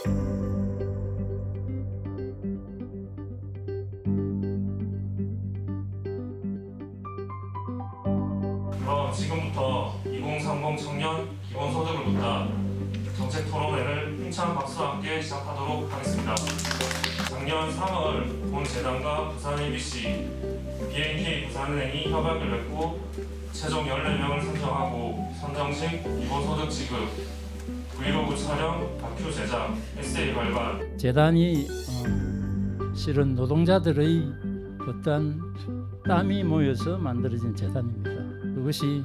그럼 지금부터 2030 청년 기본소득을 묻다 정책 토론회를 힘찬 박수와 함께 시작하도록 하겠습니다. 작년 3월 본 재단과 부산 ABC, BNK 부산은행이 협약을 맺고 최종 14명을 선정하고 선정식 기본소득 지급, 브이로그 촬영, 다큐 제작, 에세이 발간. 재단이 실은 노동자들의 어떤 땀이 모여서 만들어진 재단입니다. 그것이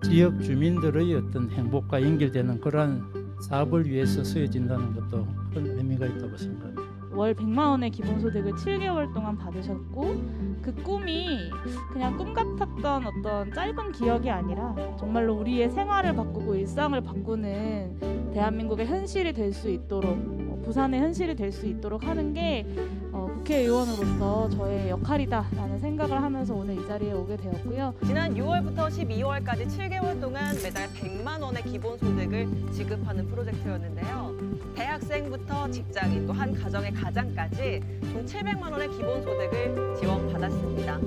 지역 주민들의 어떤 행복과 연결되는 그러한 사업을 위해서 쓰여진다는 것도 큰 의미가 있다고 생각합니다. 월 100만 원의 기본소득을 7개월 동안 받으셨고 그 꿈이 그냥 꿈 같았던 어떤 짧은 기억이 아니라 정말로 우리의 생활을 바꾸고 일상을 바꾸는 대한민국의 현실이 될 수 있도록 부산의 현실이 될 수 있도록 하는 게 국회의원으로서 저의 역할이다라는 생각을 하면서 오늘 이 자리에 오게 되었고요. 지난 6월부터 12월까지 7개월 동안 매달 100만 원의 기본소득을 지급하는 프로젝트였는데요. 대학생부터 직장인 또 한 가정의 가장까지 총 700만 원의 기본소득을 지원받았습니다.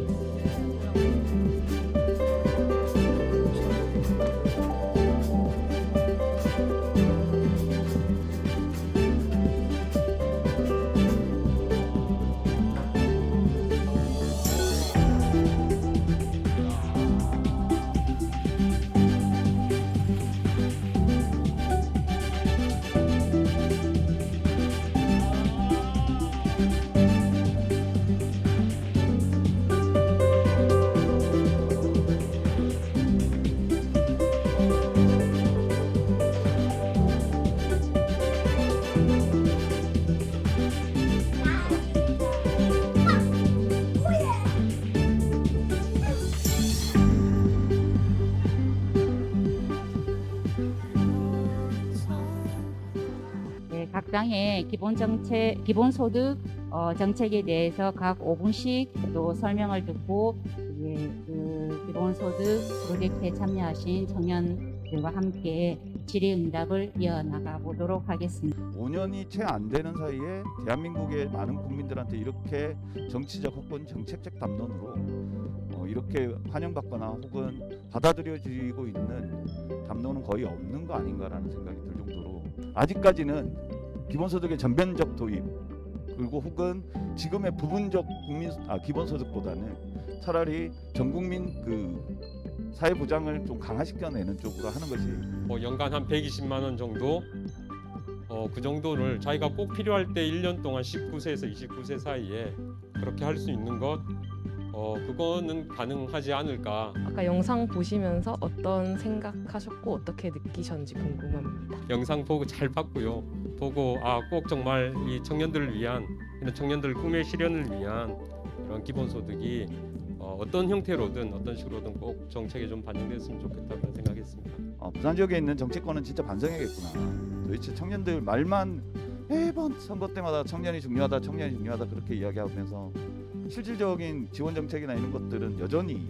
각 당의 기본소득 정책에 대해서 각 5분씩 또 설명을 듣고 그 기본소득 프로젝트에 참여하신 청년들과 함께 질의응답을 이어나가 보도록 하겠습니다. 5년이 채 안 되는 사이에 대한민국의 많은 국민들한테 이렇게 정치적 혹은 정책적 담론으로 이렇게 환영받거나 혹은 받아들여지고 있는 담론은 거의 없는 거 아닌가라는 생각이 들 정도로 아직까지는 기본소득의 전면적 도입 그리고 혹은 지금의 부분적 기본소득보다는 차라리 전국민 그 사회보장을 좀 강화시켜내는 쪽으로 하는 것이 연간 한 120만 원 정도 그 정도를 자기가 꼭 필요할 때 1년 동안 19세에서 29세 사이에 그렇게 할 수 있는 것 그거는 가능하지 않을까. 아까 영상 보시면서 어떤 생각하셨고 어떻게 느끼셨는지 궁금합니다. 영상 보고 잘 봤고요. 보고 꼭 정말 이 청년들을 위한 이런 청년들 꿈의 실현을 위한 이런 기본소득이 어떤 형태로든 어떤 식으로든 꼭 정책에 좀 반영됐으면 좋겠다고 생각했습니다. 부산 지역에 있는 정치권은 진짜 반성해야겠구나. 도대체 청년들 말만 매번 선거 때마다 청년이 중요하다 그렇게 이야기하면서 실질적인 지원 정책이나 이런 것들은 여전히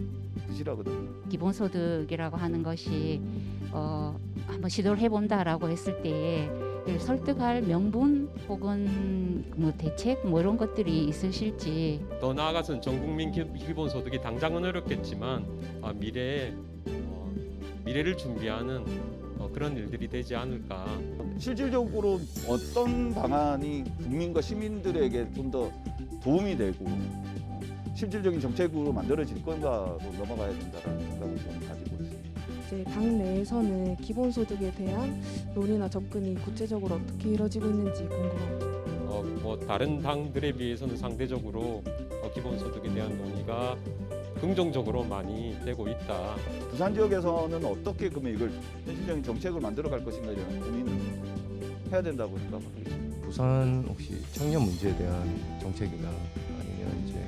부실하거든요. 기본소득이라고 하는 것이 한번 시도를 해본다라고 했을 때에 설득할 명분 혹은 대책 이런 것들이 있으실지. 더 나아가서는 전국민 기본소득이 당장은 어렵겠지만 미래를 준비하는 그런 일들이 되지 않을까. 실질적으로 어떤 방안이 국민과 시민들에게 좀 더 도움이 되고 실질적인 정책으로 만들어질 건가로 넘어가야 된다는 생각을 좀 가지고 있습니다. 이제 당 내에서는 기본소득에 대한 논의나 접근이 구체적으로 어떻게 이루어지고 있는지 궁금합니다. 다른 당들에 비해서는 상대적으로 기본소득에 대한 논의가 긍정적으로 많이 되고 있다. 부산 지역에서는 어떻게 그러면 이걸 현실적인 정책을 만들어 갈 것인가 이런 고민을 해야 된다고 생각합니다. 부산 혹시 청년 문제에 대한 정책이나 아니면 이제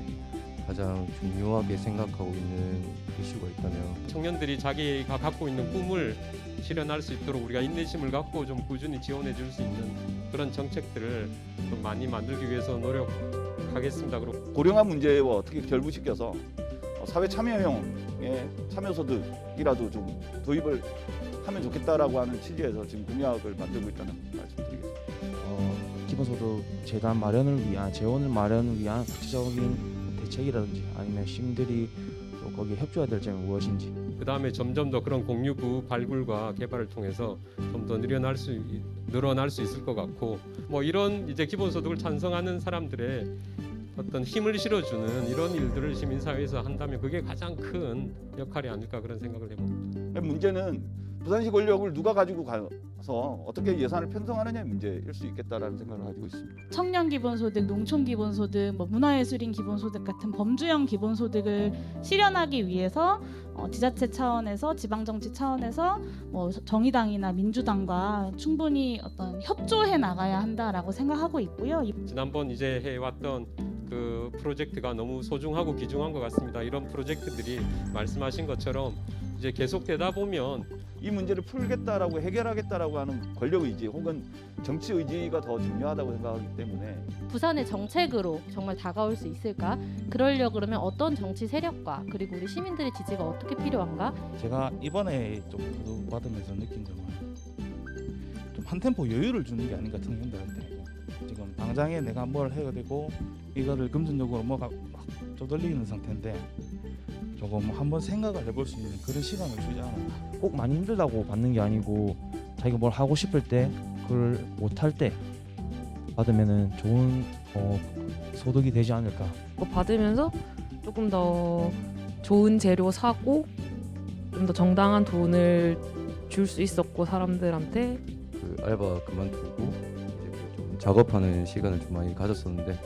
가장 중요하게 생각하고 있는 이슈가 있다면 청년들이 자기가 갖고 있는 꿈을 실현할 수 있도록 우리가 인내심을 갖고 좀 꾸준히 지원해 줄 수 있는 그런 정책들을 좀 많이 만들기 위해서 노력하겠습니다. 고령화 문제와 어떻게 결부시켜서 사회 참여형의 참여소득이라도 좀 도입을 하면 좋겠다라고 하는 취지에서 지금 공약을 만들고 있다는 말씀드리겠습니다. 기본소득 재단 마련을 위한 재원 마련을 위한 구체적인 대책이라든지 아니면 시민들이 또 거기에 협조해야 될 점이 무엇인지. 그 다음에 점점 더 그런 공유부 발굴과 개발을 통해서 좀 더 늘어날 수 있을 것 같고, 뭐 이런 이제 기본소득을 찬성하는 사람들의 어떤 힘을 실어주는 이런 일들을 시민사회에서 한다면 그게 가장 큰 역할이 아닐까 그런 생각을 해봅니다. 문제는 부산시 권력을 누가 가지고 가서 어떻게 예산을 편성하느냐의 문제일 수 있겠다라는 생각을 가지고 있습니다. 청년 기본소득, 농촌 기본소득, 뭐 문화예술인 기본소득 같은 범주형 기본소득을 실현하기 위해서 지자체 차원에서 지방정치 차원에서 뭐 정의당이나 민주당과 충분히 어떤 협조해 나가야 한다라고 생각하고 있고요. 지난번 이제 해왔던 그 프로젝트가 너무 소중하고 귀중한 것 같습니다. 이런 프로젝트들이 말씀하신 것처럼 이제 계속되다 보면 이 문제를 풀겠다라고 해결하겠다라고 하는 권력 의지 혹은 정치 의지가 더 중요하다고 생각하기 때문에 부산의 정책으로 정말 다가올 수 있을까? 그러려고 그러면 어떤 정치 세력과 그리고 우리 시민들의 지지가 어떻게 필요한가? 제가 이번에 좀 받으면서 느낀 점은 좀 한 템포 여유를 주는 게 아닌가 청년들한테. 지금 당장에 내가 뭘 해야 되고 이거를 금전적으로 뭐가 막 쪼들리는 상태인데 조금 한번 생각을 해볼 수 있는 그런 시간을 주지 않았나. 꼭 많이 힘들다고 받는 게 아니고 자기가 뭘 하고 싶을 때 그걸 못할 때 받으면은 좋은 소득이 되지 않을까. 그거 받으면서 조금 더 좋은 재료 사고 좀 더 정당한 돈을 줄 수 있었고 사람들한테 그 알바 그만두고 이제 좀 작업하는 시간을 좀 많이 가졌었는데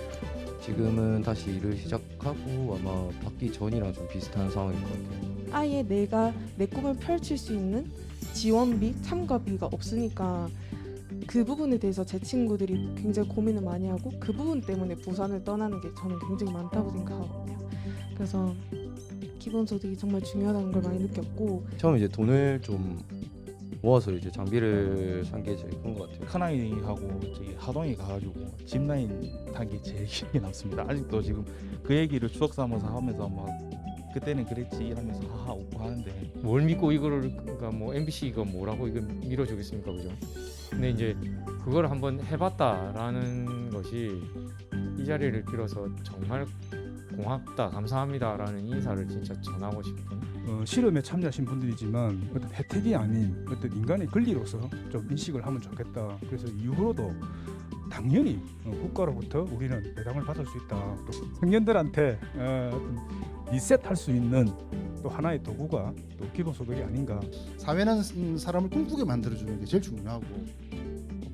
지금은 다시 일을 시작하고 아마 받기 전이랑 좀 비슷한 상황인 것 같아요. 아예 내가 내 꿈을 펼칠 수 있는 지원비, 참가비가 없으니까 그 부분에 대해서 제 친구들이 굉장히 고민을 많이 하고 그 부분 때문에 부산을 떠나는 게 저는 굉장히 많다고 생각하거든요. 그래서 기본소득이 정말 중요하다는 걸 많이 느꼈고 처음 이제 돈을 좀 모아서 이제 장비를 산 게 제일 큰 것 같아요. 큰아이하고 저기 하동에 가가지고 짚라인 탄 게 제일 기억에 남습니다. 아직도 지금 그 얘기를 추억 삼아서 하면서 막 그때는 그랬지 이러면서 하하 웃고 하는데 뭘 믿고 이거를 그러니까 뭐 MBC가 뭐라고 이거 밀어주겠습니까, 그죠? 근데 이제 그걸 한번 해봤다라는 것이 이 자리를 빌어서 정말 고맙다, 감사합니다라는 인사를 진짜 전하고 싶은. 실험에 참여하신 분들이지만 어떤 혜택이 아닌 어떤 인간의 권리로서 좀 인식을 하면 좋겠다. 그래서 이후로도 당연히 국가로부터 우리는 배당을 받을 수 있다. 또 청년들한테 어떤 리셋할 수 있는 또 하나의 도구가 또 기본소득이 아닌가. 사회는 사람을 꿈꾸게 만들어주는 게 제일 중요하고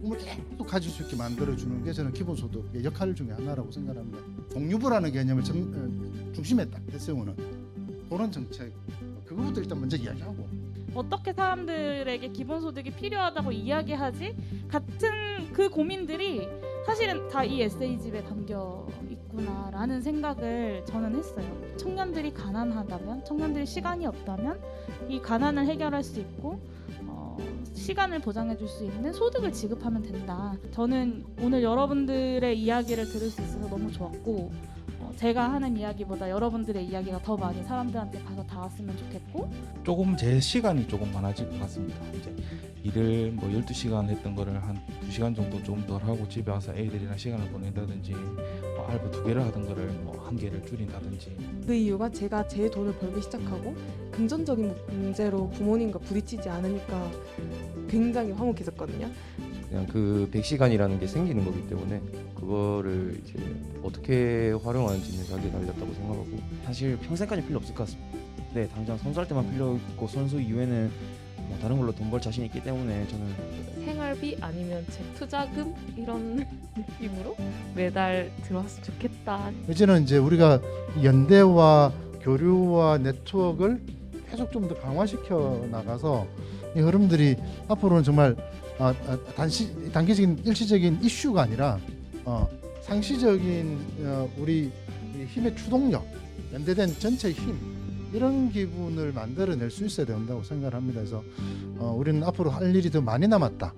꿈을 계속 가질 수 있게 만들어주는 게 저는 기본소득의 역할 중에 하나라고 생각합니다. 공유부라는 개념을 중심에 딱 내세우는 그런 정책, 그거부터 일단 먼저 이야기하고 어떻게 사람들에게 기본소득이 필요하다고 이야기하지? 같은 그 고민들이 사실은 다 이 에세이집에 담겨 있구나라는 생각을 저는 했어요. 청년들이 가난하다면, 청년들이 시간이 없다면 이 가난을 해결할 수 있고 시간을 보장해 줄 수 있는 소득을 지급하면 된다. 저는 오늘 여러분들의 이야기를 들을 수 있어서 너무 좋았고 제가 하는 이야기보다 여러분들의 이야기가 더 많이 사람들한테 가서 닿았으면 좋겠고 조금 제 시간이 조금 많아질 것 같습니다. 이제 일을 뭐 12시간 했던 거를 한 2시간 정도 좀 덜 하고 집에 와서 애들이랑 시간을 보낸다든지 뭐 알바 2개를 하던 거를 뭐 1개를 줄인다든지. 그 이유가 제가 제 돈을 벌기 시작하고 금전적인 문제로 부모님과 부딪히지 않으니까 굉장히 화목해졌거든요. 그냥 그 100시간이라는 게 생기는 거기 때문에 그거를 이제 어떻게 활용하는지는 자기에 달렸다고 생각하고 사실 평생까지 필요 없을 것 같습니다. 네, 당장 선수할 때만 필요 있고 선수 이후에는 뭐 다른 걸로 돈 벌 자신 있기 때문에 저는 생활비 아니면 제 투자금 이런 느낌으로 매달 들어왔으면 좋겠다. 이제는 이제 우리가 연대와 교류와 네트워크를 계속 좀 더 강화시켜 나가서 이 흐름들이 앞으로는 정말 단기적인 일시적인 이슈가 아니라 상시적인 우리 힘의 추동력, 연대된 전체 힘 이런 기분을 만들어낼 수 있어야 된다고 생각을 합니다. 그래서 우리는 앞으로 할 일이 더 많이 남았다.